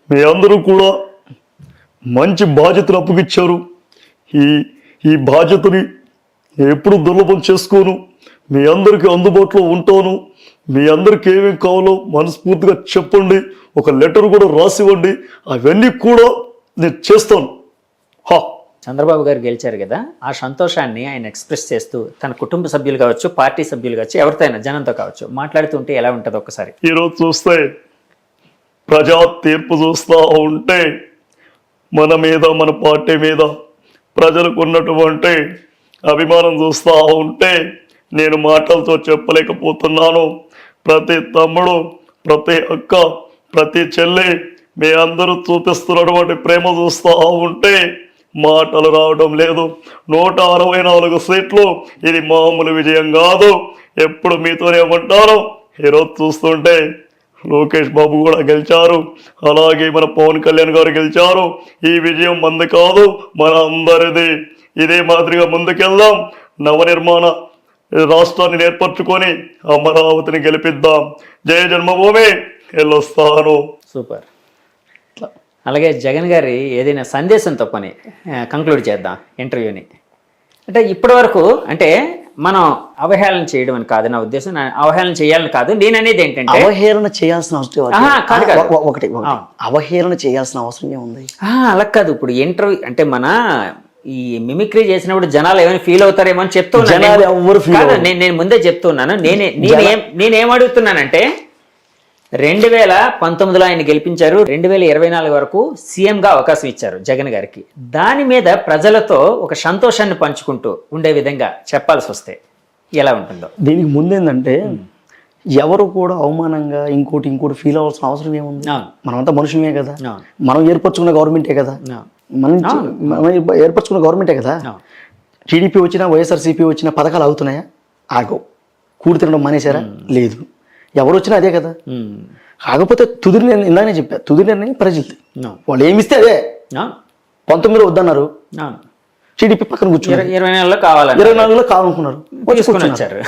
మీ అందరూ కూడా మంచి బాధ్యతను అప్పగిచ్చారు. ఈ ఈ బాధ్యతని ఎప్పుడు దుర్లభం చేసుకోను. మీ అందరికీ అందుబాటులో ఉంటాను. మీ అందరికీ ఏమేమి కావాలో మనస్ఫూర్తిగా చెప్పండి. ఒక లెటర్ కూడా రాసివ్వండి. అవన్నీ కూడా నేను చేస్తాను. చంద్రబాబు గారు గెలిచారు కదా, ఆ సంతోషాన్ని ఆయన ఎక్స్ప్రెస్ చేస్తూ తన కుటుంబ సభ్యులు కావచ్చు, పార్టీ సభ్యులు కావచ్చు, ఎవరితో అయినా జనంతో కావచ్చు మాట్లాడుతుంటే ఎలా ఉంటుంది ఒక్కసారి? ఈరోజు చూస్తే ప్రజా తీర్పు చూస్తూ ఉంటే మన మీద, మన పార్టీ మీద ప్రజలకు ఉన్నటువంటి అభిమానం చూస్తూ ఉంటే నేను మాటలతో చెప్పలేకపోతున్నాను. ప్రతి తమ్ముడు, ప్రతి అక్క, ప్రతి చెల్లి మీ అందరూ చూపిస్తున్నటువంటి ప్రేమ చూస్తూ ఉంటే మాటలు రావడం లేదు. 164 సీట్లు ఇది మామూలు విజయం కాదు. ఎప్పుడు మీతోనే ఉంటాను. ఈరోజు చూస్తుంటే లోకేష్ బాబు కూడా గెలిచారు, అలాగే మన పవన్ కళ్యాణ్ గారు గెలిచారు. ఈ విజయం మంది కాదు, మన అందరిది. ఇదే మాదిరిగా ముందుకెళ్దాం. నవనిర్మాణ రాష్ట్రాన్ని ఏర్పరచుకొని అమరావతిని గెలిపిద్దాం. జయ జన్మభూమి. వెళ్ళొస్తాను. సూపర్. అలాగే జగన్ గారి ఏదైనా సందేశంతో పని కంక్లూడ్ చేద్దాం ఇంటర్వ్యూని. అంటే ఇప్పటి వరకు అంటే మనం అవహేళన చేయడం అని కాదు నా ఉద్దేశం. అవహేళన చేయాలని కాదు, నేను అనేది ఏంటంటే అవహేళన చేయాల్సిన అవసరం ఒకటి అవహేళన చేయాల్సిన అవసరం ఏముంది? అలా కాదు. ఇప్పుడు ఇంటర్వ్యూ అంటే మన ఈ మిమిక్రీ చేసినప్పుడు జనాలు ఏమైనా ఫీల్ అవుతారేమో అని చెప్తున్నాను. నేను ముందే చెప్తున్నాను. నేనేం అడుగుతున్నానంటే 2019లో ఆయన గెలిపించారు, 2024 వరకు సీఎంగా అవకాశం ఇచ్చారు జగన్ గారికి. దాని మీద ప్రజలతో ఒక సంతోషాన్ని పంచుకుంటూ ఉండే విధంగా చెప్పాల్సి వస్తే ఎలా ఉంటుందో? దీనికి ముందేందంటే ఎవరు కూడా అవమానంగా ఇంకోటి ఫీల్ అవ్వాల్సిన అవసరం ఏముంది? మనమంతా మనుషులమే కదా, మనం ఏర్పరచుకున్న గవర్నమెంటే కదా, మనం ఏర్పరచుకున్న గవర్నమెంటే కదా. టీడీపీ వచ్చినా వైఎస్ఆర్సీపీ వచ్చినా పథకాలు అవుతున్నాయా? ఆగో. కూడి తినడం మానేశారా? లేదు. ఎవరు వచ్చినా అదే కదా. కాకపోతే తుది నిర్ణయం, ఇందాకనే చెప్పా, తుది నిర్ణయం ప్రజలది. వాళ్ళు ఏమిస్తే అదే. 19 వద్దన్నారు, టీడీపీ పక్కన కూర్చున్నారు. 24లో కావాలనుకున్నారు, వచ్చారు.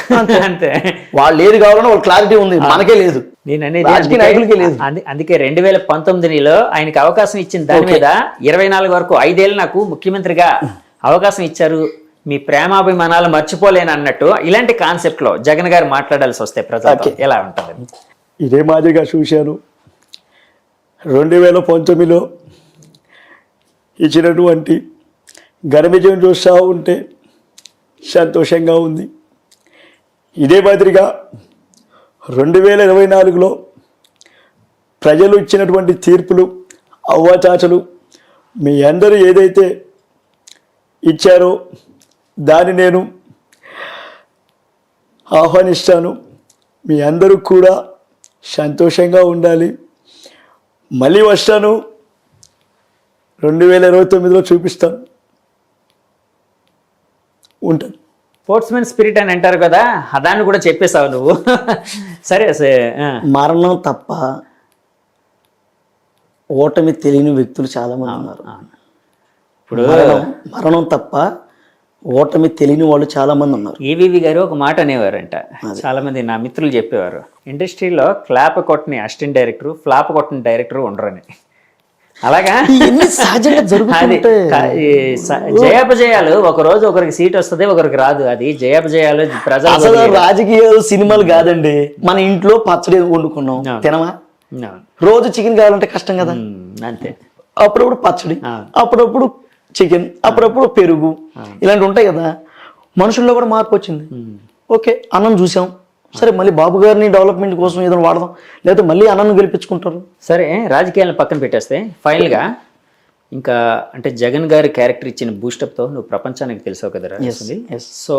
అంతే. వాళ్ళు ఏది కావాలన్నా వాళ్ళ క్లారిటీ ఉంది, మనకే లేదు. నేను అనేది నాయకులకే లేదు. అందుకే 2019లో ఆయనకి అవకాశం ఇచ్చిన దాని మీద 24 వరకు 5 ఏళ్ళు నాకు ముఖ్యమంత్రిగా అవకాశం ఇచ్చారు, మీ ప్రేమాభిమానాలు మర్చిపోలేను అన్నట్టు ఇలాంటి కాన్సెప్ట్ లో జగన్ గారు మాట్లాడాల్సి వస్తే ప్రజలతో ఎలా ఉంటుంది? ఇదే మాదిరిగా చూశాను. 2019లో ఇచ్చినటువంటి ఘన విజయం చూస్తూ ఉంటే సంతోషంగా ఉంది. ఇదే మాదిరిగా 2024లో ప్రజలు ఇచ్చినటువంటి తీర్పులు, అవ్వాచాచలు మీ అందరూ ఏదైతే ఇచ్చారో దాన్ని నేను ఆహ్వానిస్తాను. మీ అందరూ కూడా సంతోషంగా ఉండాలి. మళ్ళీ వస్తాను, 2029లో చూపిస్తాను, ఉంటాను. స్పోర్ట్స్మెన్ స్పిరిట్ అని అంటారు కదా, దాన్ని కూడా చెప్పేశావు నువ్వు. సరే. మరణం తప్ప ఓటమి తెలియని వ్యక్తులు చాలా మంది ఉన్నారు. ఇప్పుడు మరణం తప్ప ఓటమి తెలియని వాళ్ళు చాలా మంది ఉన్నారు. ఏవివి గారు ఒక మాట అనేవారంట, చాలా మంది నా మిత్రులు చెప్పేవారు, ఇండస్ట్రీలో క్లాప్ కొట్టని అసిస్టెంట్ డైరెక్టర్, ఫ్లాప్ కొట్టని డైరెక్టర్ ఉండరని. అలాగా సహజంగా జరుగుతుంది. జయాపజయాలు ఒక రోజు ఒకరికి సీట్ వస్తుంది, ఒకరికి రాదు. అది జయాపజయాలు ప్రజలు. రాజకీయాలు సినిమాలు కాదండి. మన ఇంట్లో పచ్చడి వండుకున్నాం, తినమా? రోజు చికెన్ కావాలంటే కష్టం కదా. అంతే. అప్పుడప్పుడు పచ్చడి, అప్పుడప్పుడు చికెన్, అప్పుడప్పుడు పెరుగు, ఇలాంటివి ఉంటాయి కదా. మనుషుల్లో కూడా మార్పు వచ్చింది. ఓకే, అన్నం చూసాం, సరే మళ్ళీ బాబు గారిని డెవలప్మెంట్ కోసం ఏదైనా వాడదాం, లేకపోతే మళ్ళీ అన్నం గెలిపించుకుంటారు. సరే, రాజకీయాలను పక్కన పెట్టేస్తే ఫైనల్గా ఇంకా అంటే జగన్ గారి క్యారెక్టర్ ఇచ్చిన బూస్టప్తో నువ్వు ప్రపంచానికి తెలిసావు కదా. సో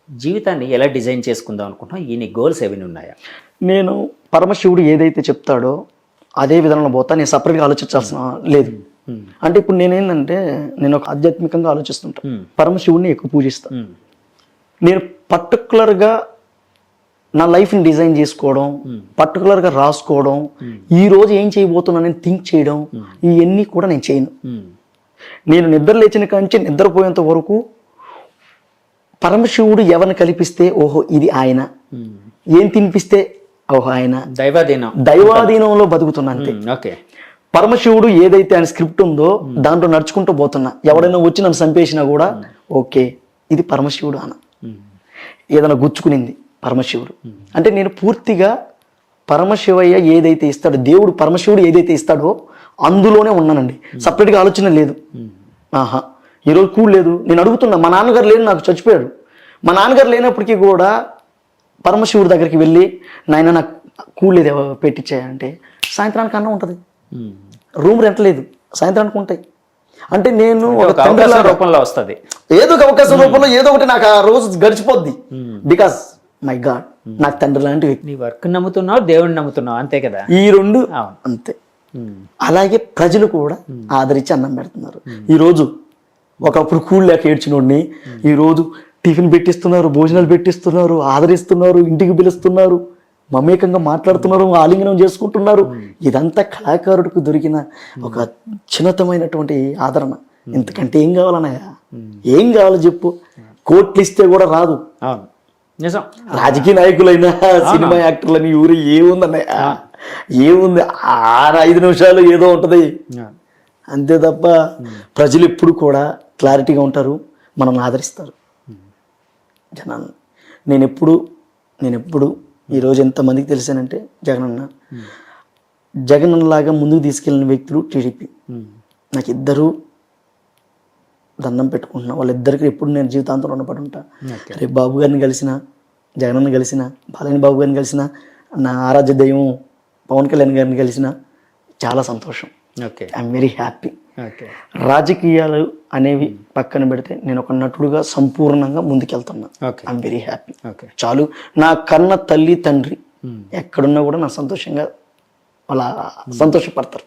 జీవితాన్ని ఎలా డిజైన్ చేసుకుందాం అనుకుంటున్నావు? ఈ నీ గోల్స్ ఏమైనా ఉన్నాయా? నేను పరమశివుడు ఏదైతే చెప్తాడో అదే విధానంలో పోతా. నేను సపరేట్గా ఆలోచించాల్సిన లేదు. అంటే ఇప్పుడు నేనేంటంటే నేను ఒక ఆధ్యాత్మికంగా ఆలోచిస్తుంటా, పరమశివుడిని ఎక్కువ పూజిస్తాను. నేను పర్టికులర్గా నా లైఫ్ని డిజైన్ చేసుకోవడం, పర్టికులర్గా రాసుకోవడం, ఈ రోజు ఏం చేయబోతున్నానని థింక్ చేయడం, ఇవన్నీ కూడా నేను చేయను. నేను నిద్ర లేచిన కాంచి నిద్రపోయేంత వరకు పరమశివుడు ఎవరిని కల్పిస్తే ఓహో ఇది ఆయన, ఏం తినిపిస్తే ఓహో ఆయన, దైవాధీనంలో బతుకుతున్నా అంతే. పరమశివుడు ఏదైతే ఆయన స్క్రిప్ట్ ఉందో దాంట్లో నడుచుకుంటూ పోతున్నా. ఎవడైనా వచ్చి నన్ను చంపేసినా కూడా ఓకే, ఇది పరమశివుడు అన్న. ఏదైనా గుచ్చుకునింది పరమశివుడు అంటే నేను పూర్తిగా పరమశివయ్య ఏదైతే ఇస్తాడో, దేవుడు పరమశివుడు ఏదైతే ఇస్తాడో అందులోనే ఉన్నానండి. సపరేట్గా ఆలోచన లేదు. ఆహా ఈరోజు కూల్ లేదు, నేను అడుగుతున్నా. మా నాన్నగారు లేని, నాకు చచ్చిపోయాడు. మా నాన్నగారు లేనప్పటికీ కూడా పరమశివుడి దగ్గరికి వెళ్ళి, నాయన నాకు కూల్ లేదు పెట్టించాయంటే సాయంత్రానికి అన్నం ఉంటుంది, రూమ్ రెంట్ లేదు, సాయంత్రానికి ఉంటాయి. అంటే నేను ఒక తండ్రి రూపంలో వస్తుంది, ఏదో ఒక అవకాశం రూపంలో ఏదో ఒకటి నాకు ఆ రోజు గడిచిపోద్ది. బికాస్ మై గాడ్ నాకు తండ్రి లాంటి వ్యక్తి. నీ వర్క్ నమ్ముతున్నావు, దేవుడిని నమ్ముతున్నావు, అంతే కదా. ఈ రెండు అంతే. అలాగే ప్రజలు కూడా ఆదరించి అన్నం పెడుతున్నారు. ఈరోజు ఒకప్పుడు కూల్ లేక ఏడ్చినోడిని ఈరోజు టిఫిన్ పెట్టిస్తున్నారు, భోజనాలు పెట్టిస్తున్నారు, ఆదరిస్తున్నారు, ఇంటికి పిలుస్తున్నారు, మమేకంగా మాట్లాడుతున్నారు, ఆలింగనం చేసుకుంటున్నారు. ఇదంతా కళాకారుడికి దొరికిన ఒక చిన్నతమైనటువంటి ఆదరణ. ఇంతకంటే ఏం కావాలన్నయ్యా? ఏం కావాలో చెప్పు. కోట్లు ఇస్తే కూడా రాదు. నిజం. రాజకీయ నాయకులైనా సినిమా యాక్టర్లని ఊరి ఏముందన్నయ్య? ఏముంది? 5 నిమిషాలు ఏదో ఉంటది అంతే తప్ప ప్రజలు ఎప్పుడు కూడా క్లారిటీగా ఉంటారు, మనం ఆదరిస్తారు జనాన్ని. నేను ఎప్పుడు ఈరోజు ఎంతమందికి తెలిసానంటే జగనన్నలాగా ముందుకు తీసుకెళ్ళిన వ్యక్తులు టీడీపీ. నాకు ఇద్దరు దండం పెట్టుకుంటున్నా. వాళ్ళిద్దరికి ఎప్పుడు నేను జీవితాంతం రుణపడి ఉంటా. రేపు బాబు గారిని కలిసిన, జగనన్న కలిసిన, బాలని బాబు గారిని కలిసిన, నా ఆరాధ్య దైవం పవన్ కళ్యాణ్ గారిని కలిసిన చాలా సంతోషం. I'm very happy. రాజకీయాలు అనేవి పక్కన పెడితే నేను ఒక నటుడుగా సంపూర్ణంగా ముందుకెళ్తున్నా. I'm very happy. చాలు. నా కన్న తల్లి తండ్రి ఎక్కడున్నా కూడా నా సంతోషంగా వాళ్ళ సంతోషపడతారు,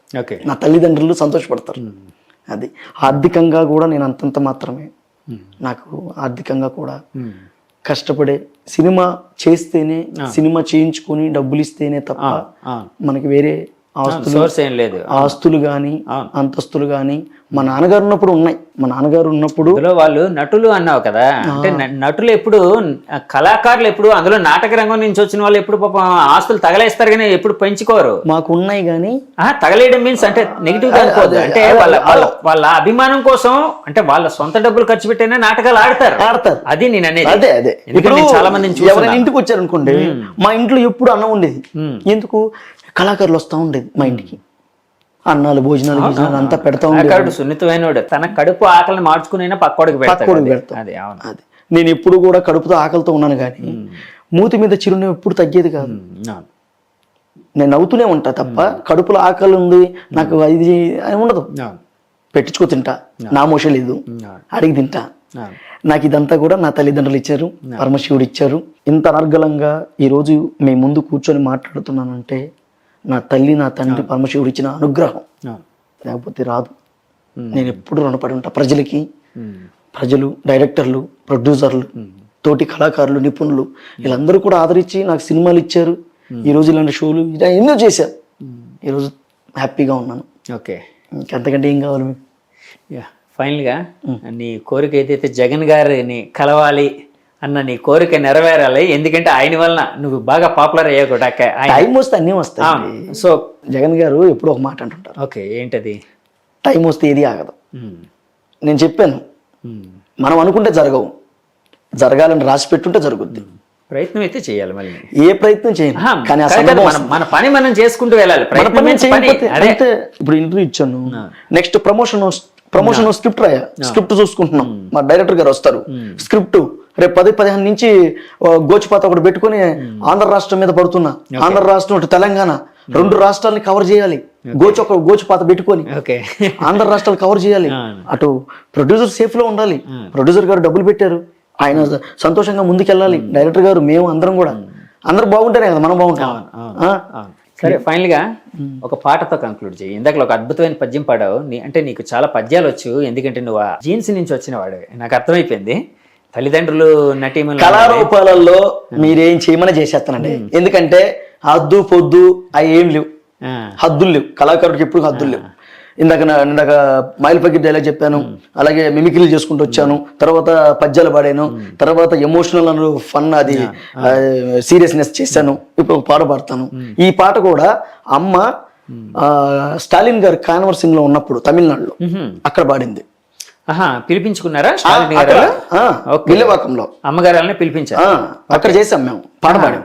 నా తల్లిదండ్రులు సంతోషపడతారు. అది ఆర్థికంగా కూడా నేను అంతంత మాత్రమే. నాకు ఆర్థికంగా కూడా కష్టపడే సినిమా చేస్తేనే, సినిమా చేయించుకొని డబ్బులు ఇస్తేనే తప్ప మనకి వేరే ఆస్తులు కానీ అంతస్తులు కానీ మా నాన్నగారు ఉన్నప్పుడు ఉన్నాయి. మా నాన్నగారు ఉన్నప్పుడు వాళ్ళు నటులు అన్నావు కదా, అంటే నటులు ఎప్పుడు, కళాకారులు ఎప్పుడు, అందులో నాటక రంగం నుంచి వచ్చిన వాళ్ళు ఎప్పుడు పాపం ఆస్తులు తగలేస్తారు కానీ ఎప్పుడు పెంచుకోరు. మాకు ఉన్నాయి కానీ తగలేయడం మీన్స్ అంటే నెగిటివ్ కాదు, అంటే వాళ్ళ అభిమానం కోసం, అంటే వాళ్ళ సొంత డబ్బులు ఖర్చు పెట్టైనా నాటకాలు ఆడతారు. అది నేను అనేది. అదే చాలా మంది ఎవరైనా ఇంటికి వచ్చారు అనుకోండి, మా ఇంట్లో ఎప్పుడు అన్నం ఉండేది. ఎందుకు? కళాకారులు వస్తూ ఉండేది మా ఇంటికి. అన్నాలు, భోజనాలు అంతా పెడతా ఉండేది. సున్నితమైన తన కడుపు ఆకలిని మార్చుకుని పక్కోడికి పెడతా. నేను ఎప్పుడు కూడా కడుపుతో ఆకలితో ఉన్నాను కానీ మూతి మీద చిరునవ్వు ఎప్పుడు తగ్గేది కాదు. నేను నవ్వుతూనే ఉంటా తప్ప కడుపులో ఆకలి ఉంది నాకు ఇది ఉండదు. పెట్టించుకో తింటా, నా మోష లేదు, అడిగి తింటా. నాకు ఇదంతా కూడా నా తల్లిదండ్రులు ఇచ్చారు, పరమశివుడు ఇచ్చారు. ఇంత అనర్గళంగా ఈరోజు మీ ముందు కూర్చొని మాట్లాడుతున్నానంటే నా తల్లి, నా తండ్రి, పరమశివుడు ఇచ్చిన అనుగ్రహం. లేకపోతే రాదు. నేను ఎప్పుడు రుణపడి ఉంటా ప్రజలకి. ప్రజలు, డైరెక్టర్లు, ప్రొడ్యూసర్లు, తోటి కళాకారులు, నిపుణులు వీళ్ళందరూ కూడా ఆదరించి నాకు సినిమాలు ఇచ్చారు. ఈరోజు ఇలాంటి షోలు ఇలా ఎన్నో చేశారు. ఈరోజు హ్యాపీగా ఉన్నాను. ఇంకంతకంటే ఏం కావాలి మీకు? ఫైనల్గా నీ కోరిక ఏదైతే జగన్ గారిని కలవాలి అన్న నీ కోరిక నెరవేరాలి. ఎందుకంటే ఆయన వలన నువ్వు బాగా పాపులర్ అయ్యావు కూడా. టైం వస్తే అన్నీ వస్తాయి. సో జగన్ గారు ఎప్పుడు ఒక మాట అంటుంటారు. ఏంటది? టైం వస్తే ఏది ఆగదు. నేను చెప్పాను, మనం అనుకుంటే జరగవు, జరగాలని రాసి పెట్టుంటే జరుగుద్ది. ప్రయత్నం అయితే చేయాలి. మళ్ళీ ఏ ప్రయత్నం చేయాలి కానీ మన పని మనం చేసుకుంటూ వెళ్ళాలి. ఇప్పుడు ఇంటర్వ్యూ ఇచ్చాను, నెక్స్ట్ ప్రమోషన్ స్క్రిప్ట్ రాయా, స్క్రిప్ట్ చూసుకుంటున్నాం. మా డైరెక్టర్ గారు వస్తారు, స్క్రిప్ట్ రేపు 10-15 నుంచి గోచిపాత ఒకటి పెట్టుకుని ఆంధ్ర రాష్ట్రం మీద పడుతున్నా. ఆంధ్ర రాష్ట్రం అటు తెలంగాణ 2 రాష్ట్రాలని కవర్ చేయాలి. గోచిపాత పెట్టుకొని ఆంధ్ర రాష్ట్రాలు కవర్ చేయాలి. అటు ప్రొడ్యూసర్ సేఫ్ లో ఉండాలి. ప్రొడ్యూసర్ గారు డబ్బులు పెట్టారు, ఆయన సంతోషంగా ముందుకెళ్ళాలి. డైరెక్టర్ గారు, మేము అందరం కూడా, అందరూ బాగుంటేనే కదా మనం బాగుంటాం. సరే, ఫైనల్ గా ఒక పాటతో కంక్లూడ్ చేయి. ఇందాక ఒక అద్భుతమైన పద్యం పాడావు. అంటే నీకు చాలా పద్యాలు వచ్చు, ఎందుకంటే నువ్వు ఆ జీన్స్ నుంచి వచ్చిన వాడు, నాకు అర్థమైపోయింది. తల్లిదండ్రులు, నటీమణులు, కళారూపాలలో మీరేం చేయమని చేసేస్తానండి. ఎందుకంటే హద్దు పొద్దు అవి ఏం లేవు, హద్దులు లేవు. కళాకారుడికి ఎప్పుడు హద్దులు లేవు. ఇందాక మైల్ పకెట్ డైలాగ్ చెప్పాను, అలాగే మిమిక్రీలు చేసుకుంటూ వచ్చాను, తర్వాత పద్యాలు పాడాను, తర్వాత ఎమోషనల్ అను ఫన్, అది సీరియస్నెస్ చేశాను. ఇప్పుడు ఒక పాట పాడతాను. ఈ పాట కూడా అమ్మ స్టాలిన్ గారు కాన్వర్సింగ్ లో ఉన్నప్పుడు తమిళనాడులో అక్కడ పాడింది. పిలిపించుకున్నారా అక్కడ, విల్లువాకంలో అమ్మగారాలని పిలిపించారు. అక్కడ చేసాం మేము పాడబడాం.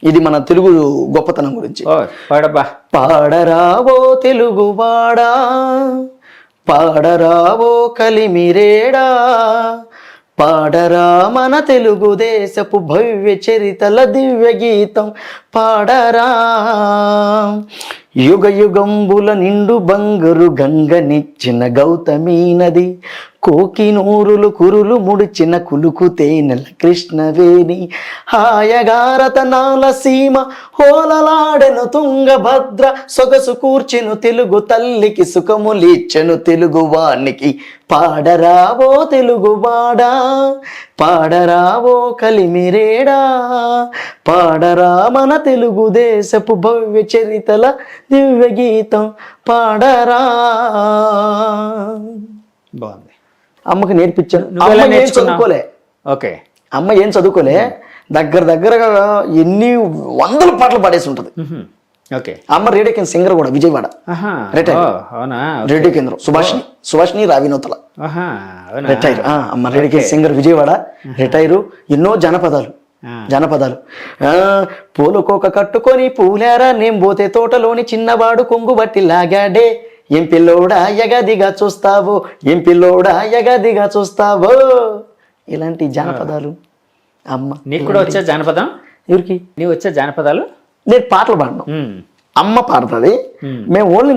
ఇది మన తెలుగు గొప్పతనం గురించి. పాడబ్బా. పాడరావో తెలుగువాడా, పాడరావో కలిమిరేడా, పాడరా మన తెలుగుదేశపు భవ్య చరితల దివ్య గీతం పాడరా. యుగ యుగంబుల నిండు బంగారు గంగనిచ్చిన గౌతమీ నది, కోకినూరులు కురులు ముడిచిన కులుకు తేనెల కృష్ణవేణి, హాయగారతనాల సీమ హోలలాడెను తుంగభద్ర, సొగసు కూర్చెను తెలుగు తల్లికి సుఖములిచ్చెను తెలుగువానికి. పాడరావో తెలుగువాడా, పాడరావో కలిమిరేడా, పాడరా మన తెలుగుదేశపు భవ్య చరితల దివ్య గీతం పాడరా. బాగుంది. అమ్మకి నేర్పించాను. నువ్వు ఎలా అమ్మ ఏం నేర్చుకున్నావు? చదువుకోలే. ఓకే. అమ్మ ఏం చదువుకోలే, దగ్గరగా ఎన్ని వందల పాటలు పాడేసి ఉంటది. ఓకే. అమ్మ రేడియో కేంద్ర సింగర్ కూడా, విజయవాడ రిటైర్. అవునా? రేడియో కేంద్రం సుభాషిణి రావినోతల అవునా? రిటైర్. అమ్మ రేడియో కేంద్ర సింగర్, విజయవాడ రిటైరు. ఎన్నో జనపదాలు పూలకోక కట్టుకొని పూలారా నేను పోతే తోటలోని చిన్నవాడు కొంగు బట్టి లాగాడే, ఏం పిల్లోడా యగదిగా చూస్తావో, ఏం పిల్లోడా యగదిగా చూస్తావో. ఇలాంటి జానపదాలు అమ్మ. నీకు కూడా వచ్చా జానపదం? ఎవరికి? నీవు వచ్చా జానపదాలు? నేను పాటలు పాడను, అమ్మ పాడుతుంది. మేము ఓన్లీ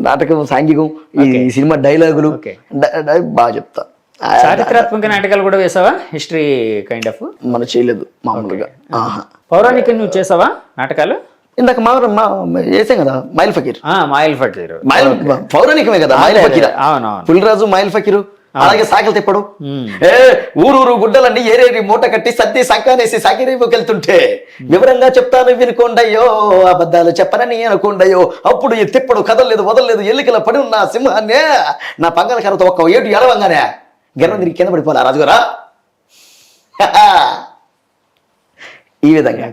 నాటకం సాంఘికం, ఈ సినిమా డైలాగులు బాగా చెప్తా. చారిత్రాత్మక నాటకాలు కూడా వేసావా? History kind of? మనం చేయలేదు మామూలుగా. పౌరాణిక నువ్వు చేసావా నాటకాలు? ఇందాక వేసాం కదా మైల్ ఫకీర్. మాయిల్ ఫకీర్ పౌరాణికమే కదా మైల్ ఫకీర్. అవునవును. పులిరాజు మైల్ ఫకీరు. అలాగే సాకలు తిప్పడు. ఊరూరు గుడ్డలన్నీ ఏరేరి మూట కట్టి సర్ది సంకానేసి సాకిరేపుకెళ్తుంటే వివరంగా చెప్తాను వినుకోండయ్యో, అబద్ధాలు చెప్పనని అనుకోండయ్యో. అప్పుడు ఈ తిప్పడు కదలలేదు వదలలేదు, ఎల్లికల పడి ఉన్న సింహాన్నే నా పంగల కర్రతో ఒక్క ఏటు ఎడవంగానే గెర్రం తిరిగి కింద పడిపోలే రాజుగారా. ఈ విధంగా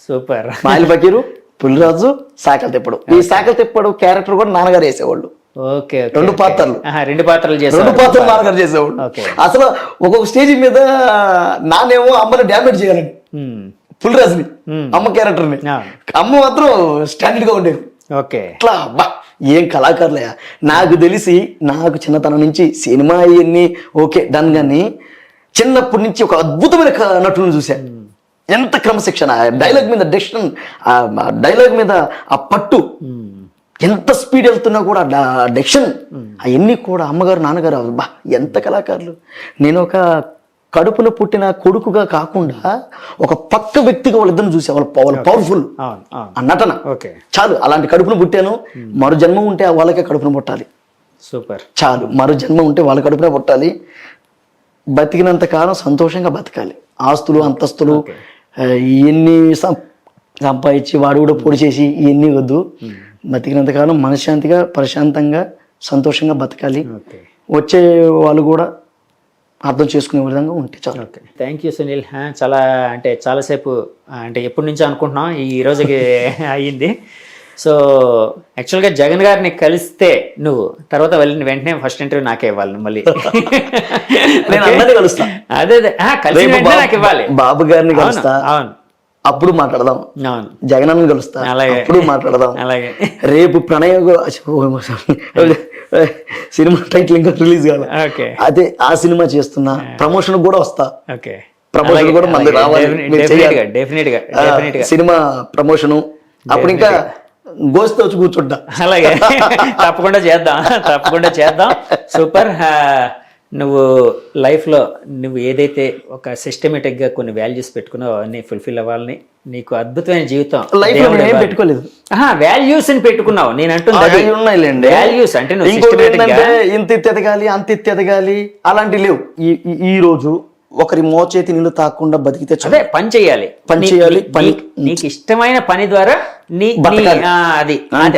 సూపర్. మాయిల్ ఫకీరు, పులిరాజు, సాకలు తిప్పడు. ఈ సాకలు తిప్పడు క్యారెక్టర్ కూడా నాన్నగారు వేసేవాళ్ళు. రెండు పాత్రలు నాన్నగారు చేసేవాళ్ళు. అసలు ఒక్కొక్క స్టేజ్ మీద నానేమో అమ్మని డ్యామేజ్ చేయాలని, పులిరాజుని అమ్మ క్యారెక్టర్ని, అమ్మ మాత్రం స్టాండర్డ్ గా ఉండేది. అట్లా బా ఏం కళాకారులయ్యా. నాకు తెలిసి నాకు చిన్నతనం నుంచి సినిమా ఇవన్నీ ఓకే డన్, కానీ చిన్నప్పటి నుంచి ఒక అద్భుతమైన నటులను చూశాను. ఎంత క్రమశిక్షణ, డైలాగ్ మీద డెసిషన్, డైలాగ్ మీద ఆ పట్టు, ఎంత స్పీడ్ వెళ్తున్నా కూడా డెసిషన్, అవన్నీ కూడా అమ్మగారు నాన్నగారు బా ఎంత కళాకారులు. నేను ఒక కడుపున పుట్టిన కొడుకుగా కాకుండా ఒక పక్క వ్యక్తిగా వాళ్ళిద్దరిని చూసా. వాళ్ళ పవర్ఫుల్ ఆ నటన చాలు. అలాంటి కడుపున పుట్టాను, మరో జన్మ ఉంటే వాళ్ళకే కడుపున పుట్టాలి. సూపర్. చాలు, మరో జన్మ ఉంటే వాళ్ళ కడుపున పుట్టాలి. బతికినంత కాలం సంతోషంగా బతకాలి. ఆస్తులు అంతస్తులు ఇవన్నీ సంపాదించి వాడు కూడా పొడి చేసి ఇవన్నీ వద్దు. బతికినంతకాలం మనశ్శాంతిగా ప్రశాంతంగా సంతోషంగా బతకాలి. వచ్చే వాళ్ళు కూడా అర్థం చేసుకునే విధంగా ఉంటే చాలు. Thank you Sunil. చాలాసేపు ఎప్పటి నుంచో అనుకుంటున్నాం, ఈ రోజుకి అయ్యింది. సో యాక్చువల్గా జగన్ గారిని కలిస్తే నువ్వు తర్వాత వెళ్ళిన వెంటనే ఫస్ట్ ఇంటర్వ్యూ నాకే ఇవ్వాలి. మళ్ళీ నేను అందరినీ కలుస్తా. అదే కలిసి నాకు ఇవ్వాలి. బాబు గారిని కలుస్తా, అవును, అప్పుడు మాట్లాడదాం. జగనన్న కలుస్తా, అప్పుడు మాట్లాడదాం. అలాగే రేపు సినిమా టైటిల్ ఇంకా రిలీజ్ కావాలి, అదే ఆ సినిమా చేస్తున్నా, ప్రమోషన్ కూడా వస్తా. ప్రమోషన్ కూడా మళ్ళీ రావాలి, సినిమా ప్రమోషను. అప్పుడు ఇంకా గోస్తో వచ్చి కూర్చుంటా. అలాగే తప్పకుండా చేద్దాం. సూపర్. నువ్వు లైఫ్లో నువ్వు ఏదైతే ఒక సిస్టమేటిక్గా కొన్ని వాల్యూస్ పెట్టుకున్నావు అవన్నీ ఫుల్ఫిల్ అవ్వాలని, నీకు అద్భుతమైన జీవితం పెట్టుకోలేదు, వాల్యూస్ అని పెట్టుకున్నావు. నేను అంటుంది వాల్యూస్ అంటే ఇంత ఎదగాలి అంత ఎదగాలి అలాంటివి లేవు. ఈ రోజు ఒకరి మోచేతి నీళ్ళు తాకుండా బతికితే అదే పని చేయాలి. నీకు ఇష్టమైన పని ద్వారా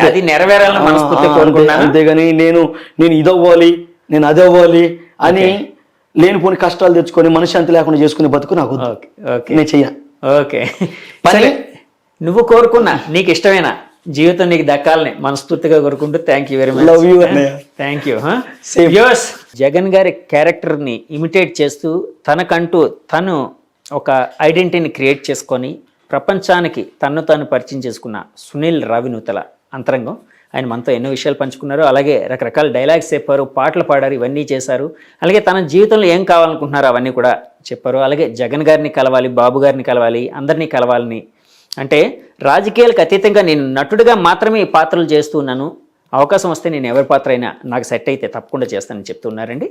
అది నెరవేరాలని మనస్ఫూర్తిగా కోరుకున్నాను. అంతేగాని నేను ఇదవ్వాలి నేను అది అవ్వాలి అని లేనిపోని కష్టాలు తెచ్చుకొని మనశ్శాంతి లేకుండా చేసుకునే బతుకు నాకు నేను చెయ్య. ఓకే, పని నువ్వు కోరుకున్నా నీకు ఇష్టమైన జీవితం నీకు దక్కాలని మనస్ఫూర్తిగా కోరుకుంటూ thank you very much. Love you అన్నయ్య. Thank you. జగన్ గారి క్యారెక్టర్ని ఇమిటేట్ చేస్తూ తనకంటూ తను ఒక ఐడెంటిటీని క్రియేట్ చేసుకొని ప్రపంచానికి తన్ను తాను పరిచయం చేసుకున్న సునీల్ రావినూతల అంతరంగం. ఆయన మనతో ఎన్నో విషయాలు పంచుకున్నారు, అలాగే రకరకాల డైలాగ్స్ చెప్పారు, పాటలు పాడారు, ఇవన్నీ చేశారు. అలాగే తన జీవితంలో ఏం కావాలనుకుంటున్నారో అవన్నీ కూడా చెప్పారు. అలాగే జగన్ గారిని కలవాలి, బాబు గారిని కలవాలి, అందరినీ కలవాలని, అంటే రాజకీయాలకు అతీతంగా నేను నటుడిగా మాత్రమే ఈ పాత్రలు చేస్తూ ఉన్నాను, అవకాశం వస్తే నేను ఎవరి పాత్ర అయినా నాకు సెట్ అయితే తప్పకుండా చేస్తానని చెప్తున్నారండి.